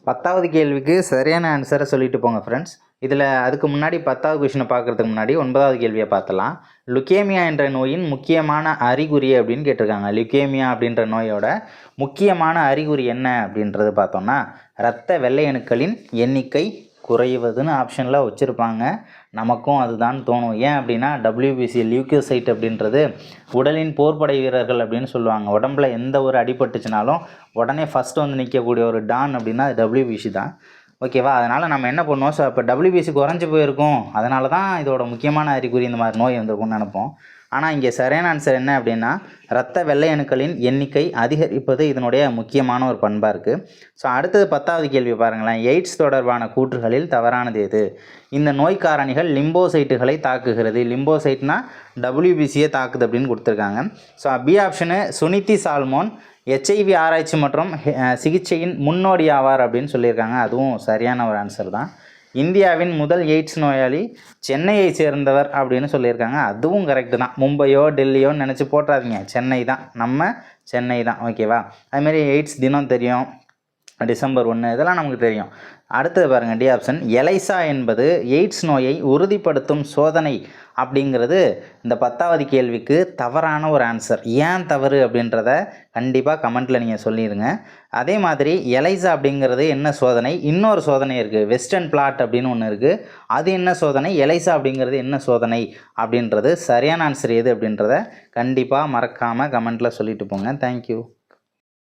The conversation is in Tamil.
10வது கேள்விக்கு சரியான ஆன்சரை சொல்லிட்டு போங்க ஃப்ரெண்ட்ஸ். இதில் அதுக்கு முன்னாடி 10வது கொஷினை பார்க்குறதுக்கு முன்னாடி 9வது கேள்வியை பார்த்தலாம். லுக்கேமியா என்ற நோயின் முக்கியமான அறிகுறி அப்படின்னு கேட்டிருக்காங்க. லுக்கேமியா அப்படின்ற நோயோட முக்கியமான அறிகுறி என்ன அப்படின்றது பார்த்தோம்னா, இரத்த வெள்ளை அணுக்களின் எண்ணிக்கை குறைவதுன்னு ஆப்ஷனில் வச்சுருப்பாங்க. நமக்கும் அதுதான் தோணும். ஏன் அப்படின்னா WBC லியூக்கோசைட் அப்படின்றது உடலின் போர்ப்படை வீரர்கள் அப்படின்னு சொல்லுவாங்க. உடம்புல எந்த ஒரு அடிபட்டுச்சுனாலும் உடனே ஃபஸ்ட்டு வந்து நிற்கக்கூடிய ஒரு டான் அப்படின்னா அது WBC தான். ஓகேவா? அதனால் நம்ம என்ன பண்ணுவோம், ஸோ இப்போ WBC குறைஞ்சி போயிருக்கும், அதனால தான் இதோட முக்கியமான அறிகுறி இந்த மாதிரி நோய் வந்திருக்கும்னு நினைப்போம். ஆனால் இங்கே சரியான ஆன்சர் என்ன அப்படின்னா, இரத்த வெள்ளை அணுக்களின் எண்ணிக்கை அதிகரிப்பது இதனுடைய முக்கியமான ஒரு பண்பாக இருக்குது. ஸோ அடுத்தது 10வது கேள்வி பாருங்களேன். எய்ட்ஸ் தொடர்பான கூற்றுகளில் தவறானது எது? இந்த நோய் காரணிகள் லிம்போசைட்டுகளை தாக்குகிறது. லிம்போசைட்னா WBCயை தாக்குது அப்படின்னு கொடுத்துருக்காங்க. So B option Suniti Solomon HIV ஆராய்ச்சி மற்றும் சிகிச்சையின் முன்னோடி ஆவார் அப்படின்னு சொல்லியிருக்காங்க. அதுவும் சரியான ஒரு ஆன்சர் தான். இந்தியாவின் முதல் எய்ட்ஸ் நோயாளி சென்னையை சேர்ந்தவர் அப்படின்னு சொல்லியிருக்காங்க. அதுவும் கரெக்டு தான். மும்பையோ டெல்லியோன்னு நினச்சி போட்டுறாதீங்க, சென்னை தான், நம்ம சென்னை தான். ஓகேவா? அதுமாரி எய்ட்ஸ் தினம் தெரியும், டிசம்பர் 1 இதெல்லாம் நமக்கு தெரியும். அடுத்தது பாருங்கள், டி ஆப்ஷன். எலைசா என்பது எய்ட்ஸ் நோயை உறுதிப்படுத்தும் சோதனை அப்படிங்கிறது இந்த 10வது கேள்விக்கு தவறான ஒரு ஆன்சர். ஏன் தவறு அப்படின்றத கண்டிப்பாக கமெண்ட்டில் நீங்கள் சொல்லிடுங்க. அதே மாதிரி எலைசா அப்படிங்கிறது என்ன சோதனை? இன்னொரு சோதனை இருக்குது, வெஸ்டர்ன் பிளாட் அப்படின்னு ஒன்று இருக்குது. அது என்ன சோதனை? எலைசா அப்படிங்கிறது என்ன சோதனை அப்படின்றது சரியான ஆன்சர் எது அப்படின்றத கண்டிப்பாக மறக்காமல் கமெண்ட்டில் சொல்லிட்டு போங்க. தேங்க்யூ.